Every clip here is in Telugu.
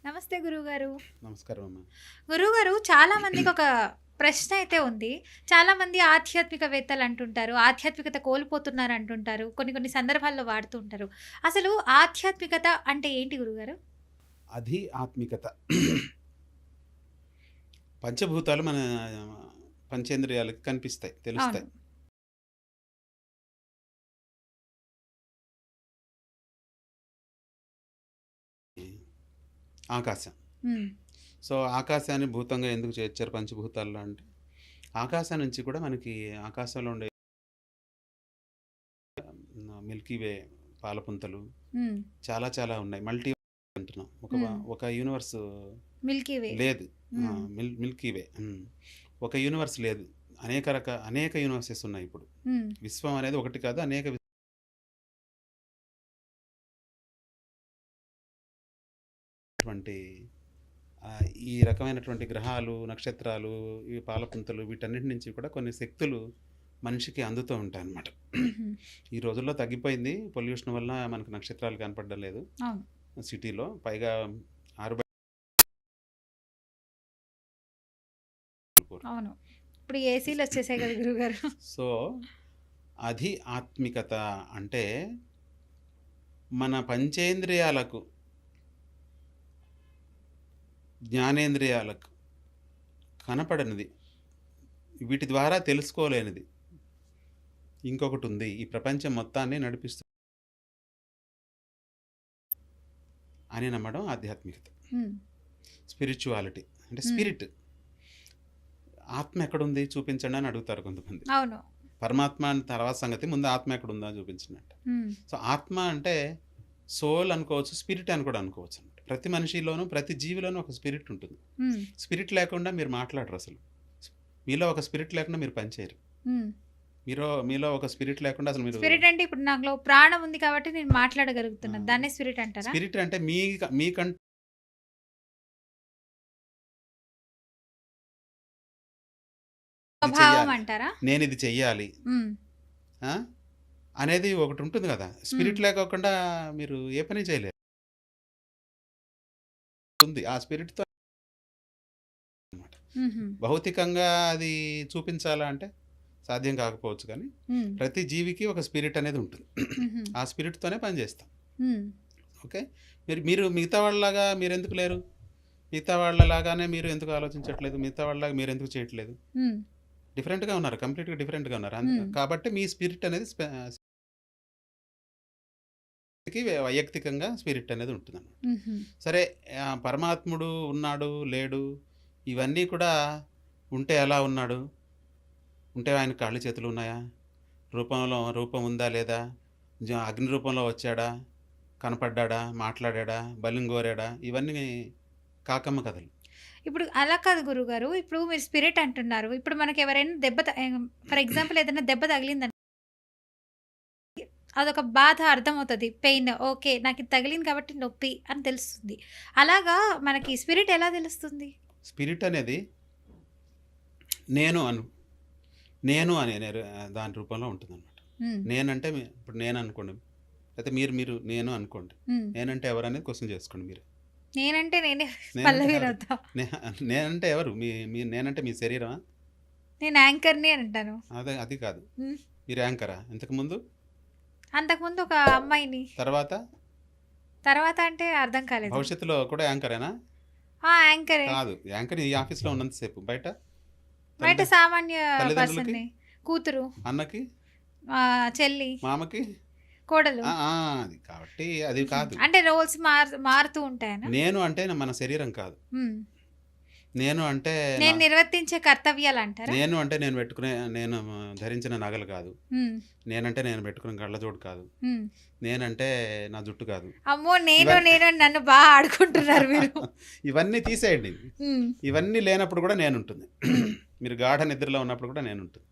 నమస్తే గురువుగారు. నమస్కారం అమ్మా. గురువుగారు చాలా మందికి ఒక ప్రశ్న అయితే ఉంది. చాలామంది ఆధ్యాత్మికవేత్తలు అంటుంటారు. ఆధ్యాత్మికత కోల్పోతున్నారు అంటుంటారు. కొన్ని కొన్ని సందర్భాల్లో వాడుతూ ఉంటారు. అసలు ఆధ్యాత్మికత అంటే ఏంటి గురువుగారు? అది ఆత్మికత. పంచభూతాలు మన పంచేంద్రియాలకి కనిపిస్తాయి, అవును. తెలుస్తాయి. ఆకాశం. హ్మ్. సో, ఆకాశాన్ని భూతంగా ఎందుకు చేర్చారు పంచభూతాల్లో అంటే, ఆకాశం నుంచి కూడా మనకి ఆకాశంలో ఉండే మిల్కీ వే పాలపుంతలు హ్మ్. చాలా చాలా ఉన్నాయి. మల్టీ అంటున్నాం. హ్మ్. ఒక యూనివర్స్ మిల్కీ వే. లేదు. హ్మ్. మిల్కీ వే. ఒక యూనివర్స్ లేదు. అనేక యూనివర్సెస్ ఉన్నాయి ఇప్పుడు. హ్మ్. విశ్వం అనేది ఒకటి కాదు, అనేకటువంటి ఈ రకమైనటువంటి గ్రహాలు, నక్షత్రాలు, ఈ పాలపుంతలు వీటన్నిటి నుంచి కూడా కొన్ని శక్తులు మనిషికి అందుతూ ఉంటాయన్నమాట. హుహు. ఈ రోజుల్లో తగ్గిపోయింది. పొల్యూషన్ వల్ల మనకు నక్షత్రాలు కనపడడం లేదు అవును. సిటీలో. పైగా 6 బై అవును. ఇప్పుడు ఏసీలొచ్చేసాయి కదా గురువుగారు. సో, అది ఆత్మికత అంటే మన పంచేంద్రియాలకు, జ్ఞానేంద్రియాలకు కనపడనిది, వీటి ద్వారా తెలుసుకోలేనిది ఇంకొకటి ఉంది. ఈ ప్రపంచం మొత్తాన్ని నడిపిస్తుంది అని నమ్మడం ఆధ్యాత్మికత. హ్మ్. స్పిరిచువాలిటీ అంటే హ్మ్. స్పిరిట్. ఆత్మ ఎక్కడుంది చూపించండి అని అడుగుతారు కొంతమంది. అవును. పరమాత్మ అని తర్వాత సంగతి, ముందు ఆత్మ ఎక్కడుందా చూపించండి అంట. హ్మ్. సో, ఆత్మ అంటే సోల్ అనుకోవచ్చు, స్పిరిట్ అని కూడా అనుకోవచ్చు అనమాట. ప్రతి మనిషిలోనూ, ప్రతి జీవిలోనూ ఒక స్పిరిట్ ఉంటుంది. హ్మ్. స్పిరిట్ లేకుండా మీరు మాట్లాడరు అసలు. మీలో ఒక స్పిరిట్ లేకుండా మీరు పని చేయరు. హ్మ్. మీలో ఒక స్పిరిట్ లేకుండా అసలు మీరు స్పిరిట్ అంటే ఇప్పుడు నాలో ప్రాణం ఉంది కాబట్టి నేను మాట్లాడగలుగుతున్నాను. దాన్నే స్పిరిట్ అంటారా? స్పిరిట్ అంటే మీకంటూ ఇది స్వభావం చెయ్యాలి. అంటారా? నేనిది చెయ్యాలి. హ్మ్. ఆ! అనేది ఒకటి ఉంటుంది గదా! హ్మ్. స్పిరిట్ లేకోకుండా మీరు ఏ పని చేయలేరు. ఉంది. ఆ స్పిరిట్‌తో అన్నమాట. హుహు. భౌతికంగా అది చూపించాలా అంటే సాధ్యం కాకపోవచ్చు కానీ, హ్మ్. ప్రతి జీవికి ఒక స్పిరిట్ అనేది ఉంటుంది. హుహు. ఆ స్పిరిట్‌తోనే పని చేస్తాం. హ్మ్. ఓకే. మీరు మీరు మిగతా వాళ్ళలాగా మీరెందుకు లేరు? మిగతా వాళ్ళలాగానే మీరు ఎందుకు ఆలోచించట్లేదు? మిగతా వాళ్ళలాగా మీరెందుకు చేయట్లేదు? హ్మ్. డిఫరెంట్‌గా ఉన్నారు. కంప్లీట్‌గా డిఫరెంట్‌గా ఉన్నారు. హ్మ్. కాబట్టి మీ స్పిరిట్ అనేది వైయక్తికంగా స్పిరిట్ అనేది ఉంటుందన్నమాట. హుహు. సరే, పరమాత్ముడు ఉన్నాడు, లేడు, ఇవన్నీ కూడా ఉంటే ఎలా ఉన్నాడు? ఉంటే ఆయన కాళ్ళు చేతులు ఉన్నాయా? రూపం ఉందా లేదా? అగ్ని రూపంలో వచ్చాడా? కనపడ్డాడా? మాట్లాడాడా? బలిని కోరాడా? ఇవన్నీ కాకమ్మ కథలు. ఇప్పుడు అలా కాదు గురువుగారు. ఇప్పుడు మీరు స్పిరిట్ అంటున్నారు. ఇప్పుడు మనకెవరైనా ఫర్ ఎగ్జాంపుల్ ఏదైనా దెబ్బ తగిలిందనుకోండి. అదొక బాధ అర్థమవుతది. పెయిన్. ఓకే. నాకిది తగిలింది కాబట్టి నొప్పి అని తెలుస్తుంది. అలాగా మనకి స్పిరిట్ ఎలా తెలుస్తుంది? స్పిరిట్ అనేది నేను అను నేను అనే దాని రూపంలో ఉంటుందన్నమాట. హ్మ్. నేనంటే ఇప్పుడు నేననుకోండి. లేతే మీరు నేను అనుకోండి. హ్మ్. నేనంటే ఎవరనేది క్వెషన్ చేసుకోండి మీరే. నేనంటే నేనే నేనంటే పల్లవి ఎవరు? రథ. నే నేనంటే ఎవరు? నేనంటే మీ శరీరమా? నేను యాంకర్‌ని అంటాను. అది కాదు. హ్మ్. మీరు యాంకరా ఇంతకుముందు? అంతకుముందు ఒక అమ్మాయిని. తర్వాత? తర్వాత అంటే అర్థం కాలేదు. భవిష్యత్తులో కూడా యాంకరేనా? ఆ! యాంకరే. కాదు. యాంకర్ ఈ ఆఫీస్‌లో ఉన్నంత సేపు. బయట బయట తల్లిద సామాన్య తల్లిదండ్రులకి, పర్సన్‌ని. కూతురు, అన్నకి, చెల్లి, మామకి. కోడలు. ఆ! ఆ! అది కాబట్టి అది హుహు. కాదు. అంటే రోల్స్ మారుతూ ఉంటాయనా? నేను అంటే మన శరీరం కాదు. హ్మ్. నేను అంటే నా నేను నిర్వర్తించే కర్తవ్యాలంటారా? నేను ధరించిన నగలు కాదు. హ్మ్. నేనంటే నేను పెట్టుకున్న కళ్ళజోడు కాదు. హ్మ్. నేనంటే నా జుట్టు కాదు. అమ్మో! నేను ఇవన్నీ నేను అని నన్ను ఆడుకుంటున్నారు మీరు. ఇవన్నీ తీసేయండి. హ్మ్. ఇవన్నీ లేనప్పుడు కూడా నేనుంటుంది. హ్మ్. మీరు గాఢ నిద్రలో ఉన్నప్పుడు కూడా నేనుంటుంది.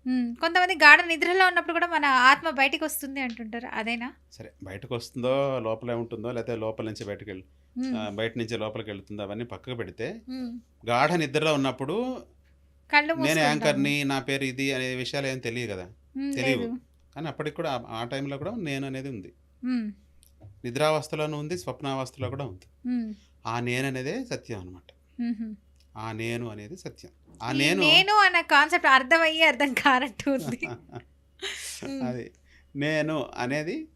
హ్మ్. కొంతమంది గాఢ నిద్రలో ఉన్నప్పుడు కూడా మన ఆత్మ బయటికొస్తుంది అంటుంటారు. అదేనా? సరే, బయటకొస్తుందో, లోపలే ఉంటుందో, లేతే లోపల నుంచి హ్మ్. బయట నుంచి లోపలికెళ్తుందో అవన్నీ పక్కకు పెడితే, హ్మ్. గాఢ నిద్రలో ఉన్నప్పుడు కళ్ళు నేను మూసుకుంటాము. యాంకర్‌ని, నా పేరు ఇది అనే విషయాలేం తెలియవు గదా! హ్మ్. తెలియవు. లేదు. కానీ అప్పటికి కూడా ఆ టైంలో కూడా నేననేది ఉంది. హ్మ్. నిద్రావస్థలోనూ ఉంది, స్వప్నావస్థలో కూడా ఉంది. హ్మ్. ఆ నేననేదే సత్యం అనమాట. హుహు. ఆ నేను అనేది సత్యం. ఆ ఈ నేను నేను అన్న కాన్సెప్ట్ అర్థమయ్యి అర్థం కానట్టు ఉంది. హ్మ్. అది నేను అనేది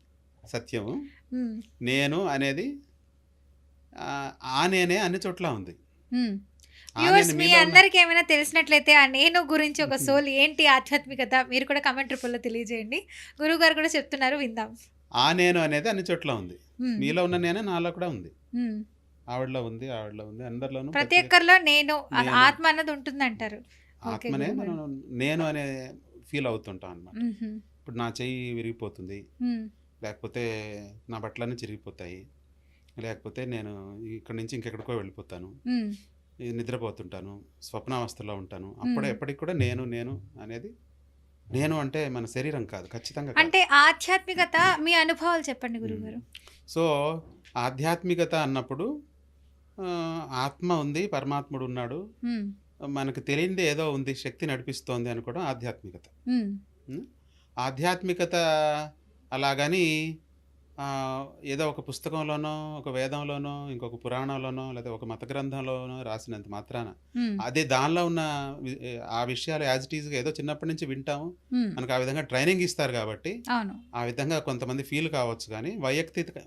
సత్యము. హ్మ్. నేను అనేది ఆ నేనే అన్ని చోట్ల ఉంది. హ్మ్. ఆ వ్యూవర్స్ నేను మీ మీలో ఉన్న అందరికి ఏమైనా తెలిసినట్లయితే ఆ నేను గురించి ఒక సోల్ ఏంటి ఆధ్యాత్మికత మీరు కూడా కామెంట్ రూపంలో తెలియజేయండి. గురువుగారు కూడా చెప్తున్నారు విందాం. ఆ నేను అనేది అన్ని చోట్ల ఉంది. హ్మ్. మీలో ఉన్న నేనే నాలో కూడా ఉంది. హ్మ్. ఆవిడలో ఉంది, ఆవిడలో ఉంది. అందరిలోనూ ప్రతి ఒక్కరిలో నేను నేను ఆత్మ అన్నది ఉంటుందంటారు. ఓకే ఆత్మనే గురుగారు. మనం నేను అనే ఫీల్ అవుతుంటాం అనమాట. హుహు. ఇప్పుడు నా చెయ్యి విరిగిపోతుంది. హ్మ్. లేకపోతే నా బట్టలన్నీ చిరిగిపోతాయి. లేకపోతే నేను ఇక్కడి నుంచి ఇంకెక్కడికో వెళ్ళిపోతాను. హ్మ్. నిద్రపోతుంటాను. స్వప్నావస్థలో ఉంటాను. హ్మ్. ఎప్పటికి కూడా నేను నేను అనేది నేను అంటే మన శరీరం కాదు. ఖచ్చితంగా కాదు. అంటే ఆధ్యాత్మికత మీ అనుభవాలు చెప్పండి హ్మ్. గురువుగారు. సో, ఆధ్యాత్మికత అన్నప్పుడు ఆత్మ ఉంది, పరమాత్ముడు ఉన్నాడు. హ్మ్. మనకు తెలియనిది ఏదో ఉంది, శక్తి నడిపిస్తోంది అనుకోవడం ఆధ్యాత్మికత. హ్మ్. హ్మ్. ఆధ్యాత్మికత అలాగని ఏదో ఒక పుస్తకంలోనో, ఒక వేదంలోనో, ఇంకొక పురాణంలోనో, లేదా ఒక మత గ్రంథంలోనో రాసినంత మాత్రాన హ్మ్. అదే దానిలో ఉన్న ఆ విషయాలు యాజ్ ఇట్ ఈస్‌గా ఏదో చిన్నప్పటి నుంచి వింటాము. హ్మ్. మనకు ఆ విధంగా ట్రైనింగ్ ఇస్తారు కాబట్టి, అవును. ఆ విధంగా కొంతమంది ఫీల్ కావచ్చు గానీ,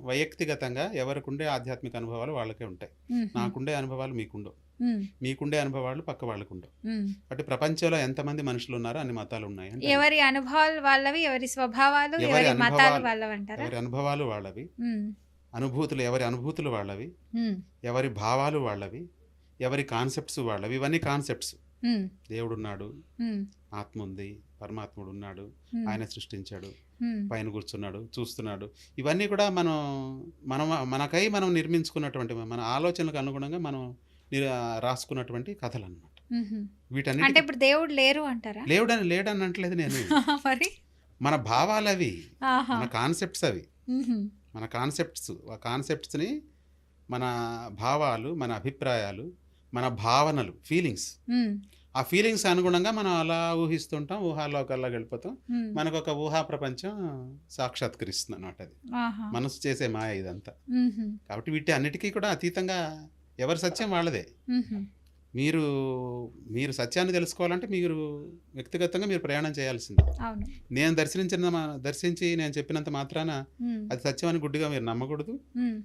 వైయక్తిగతంగా ఎవరికుండే ఆధ్యాత్మిక అనుభవాలు వాళ్ళకే ఉంటాయి. హుహు. నాకుండే అనుభవాలు మీకుండవు. హ్మ్. మీకుండే అనుభవాలు పక్క వాళ్ళకుండవు. హ్మ్. కాబట్టి ప్రపంచంలో ఎంతమంది మనుషులున్నారో అన్ని మతాలున్నాయి అంటే అంతే. ఎవరి అనుభవాలు వాళ్ళవి, ఎవరి స్వభావాలు, ఎవరి ఎవరి మతాలు అనుభవాలు వాళ్ళవంటారా? ఎవరి అనుభవాలు వాళ్ళవి. హ్మ్. ఎవరి అనుభూతులు వాళ్ళవి. హ్మ్. ఎవరి భావాలు వాళ్ళవి. ఎవరి కాన్సెప్ట్స్ వాళ్ళవి. ఇవన్నీ కాన్సెప్ట్స్. హ్మ్. దేవుడున్నాడు, హ్మ్. ఆత్మ ఉంది, పరమాత్ముడున్నాడు, హ్మ్. ఆయన సృష్టించాడు, హ్మ్. పైన కూర్చున్నాడు, చూస్తున్నాడు. ఇవన్నీ కూడా మనం మనకై మనం నిర్మించుకున్నటువంటి మన ఆలోచనలకు అనుగుణంగా మనం రాసుకున్నటువంటి కథలనమాట. హుహు. అంటే వీటన్నిటికి ఇప్పుడు దేవుడు లేరు అంటారా? లేడనట్లేదు నేను. మరి? మన భావాలవి. ఆహా! మన కాన్సెప్ట్స్ అవి. హుహు. మన కాన్సెప్ట్స్. ఆ కాన్సెప్ట్స్‌ని మన భావాలు, మన అభిప్రాయాలు, మన భావనలు, ఫీలింగ్స్. హ్మ్. ఆ ఫీలింగ్స్ అనుగుణంగా మనం అలా ఊహిస్తుంటాం. ఊహాలోకాల్లోకి వెళ్ళిపోతాం. హ్మ్. మనకొక ఊహా ప్రపంచం సాక్షాత్కరిస్తుందనమాట అది. ఆహా! మనసు చేసే మాయ ఇదంతా. హుహు. కాబట్టి వీటి అన్నిటికీ కూడా అతీతంగా ఎవరి సత్యం వాళ్ళదే. హుహు. మీరు, మీరు సత్యాన్ని తెలుసుకోవాలంటే వ్యక్తిగతంగా మీరు ప్రయాణం చేయాల్సిందే. అవును. నేను దర్శించి నేను చెప్పినంత మాత్రాన హ్మ్. అది సత్యం అని గుడ్డిగా మీరు నమ్మకూడదు. హ్మ్.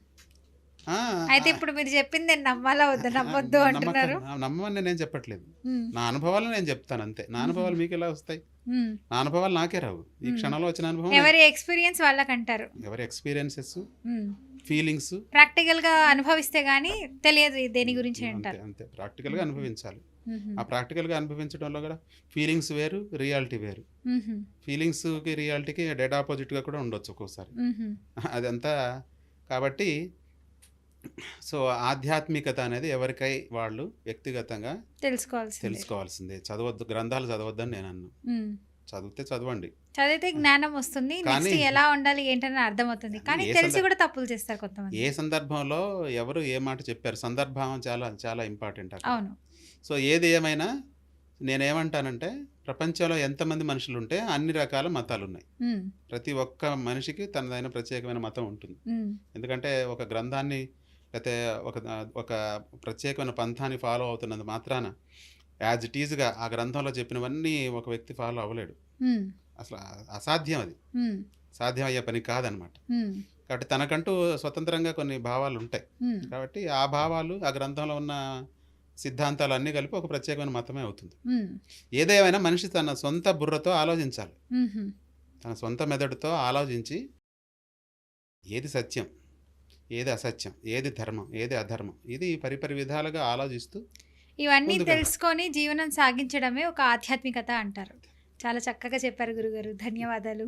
ఆ! అయితే ఆహ్, ఇప్పుడు మీరు చెప్పింది నేను నమ్మాలా వద్దా? ఆహ్, నమ్మొద్దు అంటున్నారు. నమ్మమని నేనేం చెప్పట్లేదు. హ్మ్. నా అనుభవాలు నేను చెప్తానంతే. నా హుహు. అనుభవాలు మీకెలా వస్తాయి? హ్మ్. నా అనుభవాలు నాకే రావు. ఈ హ్మ్. క్షణంలో వచ్చిన అనుభవం ఎవరి ఎక్స్‌పీరియన్స్ వాళ్ళకంటారు. ఎవరి ఎక్స్‌పీరియన్సెస్, హ్మ్. ఫీలింగ్స్ ప్రాక్టికల్‌గా అనుభవిస్తే గాని తెలియదు దేని గురించి అంతే. అంటారు. అంతే. ప్రాక్టికల్‌గా హుహు. అనుభవించాలి. హుహు. ఆ ప్రాక్టికల్‌గా అనుభవించడంలో కూడా ఫీలింగ్స్ వేరు, రియాలిటీ వేరు. హుహు. ఫీలింగ్స్‌కి, రియాలిటీకి డెడ్ అపోజిట్‌గా కూడా ఉండొచ్చు ఒక్కోసారి. హుహు. అదంతా కాబట్టి సో, ఆధ్యాత్మికత అనేది ఎవరికై వాళ్ళు వ్యక్తిగతంగా తెలుసుకోవాల్సిందే. తెలుసుకోవాల్సిందే. గ్రంథాలు చదవద్దని నేననను. హ్మ్. చదివితే చదవండి. చదివితే జ్ఞానం వస్తుంది. నెక్స్ట్ కానీ ఎలా ఉండాలి ఏంటని అర్థమవుతుంది. అది కానీ ఏ తెలిసి సందర్ కూడా తప్పులు చేస్తారు కొంతమంది. ఏ సందర్భంలో ఎవరు ఏ మాట చెప్పారు. సందర్భం చాలా చాలా ఇంపార్టెంట్ అక్కడ. అవును. సో, ఏది ఏమైనా నేనేమంటానంటే ప్రపంచంలో ఎంతమంది మనుషులుంటే అన్ని రకాల మతాలున్నాయి. హ్మ్. ప్రతి ఒక్క మనిషికి తనదైన ప్రత్యేకమైన మతం ఉంటుంది. హ్మ్. ఎందుకంటే ఒక గ్రంథాన్ని లేతే ఒక ప్రత్యేకమైన పంథాన్ని ఫాలో అవుతున్నంత మాత్రాన యాజ్ ఇట్ ఈజ్‌గా ఆ గ్రంథంలో చెప్పినవన్నీ ఒక వ్యక్తి ఫాలో అవ్వలేడు. హ్మ్. అసల అసాధ్యం అది. హ్మ్. సాధ్యం అయ్యే పని కాదనమాట. హ్మ్. కాబట్టి తనకంటూ స్వతంత్రంగా కొన్ని భావాలుంటాయి. హ్మ్. కాబట్టి ఆ భావాలు, ఆ గ్రంథంలో ఉన్న సిద్ధాంతాలు అన్నీ కలిపి ఒక ప్రత్యేకమైన మతమే అవుతుంది. హ్మ్. ఏదేమైనా మనిషి తన సొంత బుర్రతో ఆలోచించాలి. హుహు. తన సొంత మెదడుతో ఆలోచించి ఏది సత్యం, ఏది అసత్యం, ఏది ధర్మం, ఏది అధర్మం ఇది పరిపరి విధాలుగా ఆలోచిస్తూ ఇవన్నీ ముందుకెళ్ళాలి. తెలుసుకొని జీవనం సాగించడమే ఒక ఆధ్యాత్మికత అంటారు. చాలా చక్కగా చెప్పారు గురుగారు. ధన్యవాదాలు.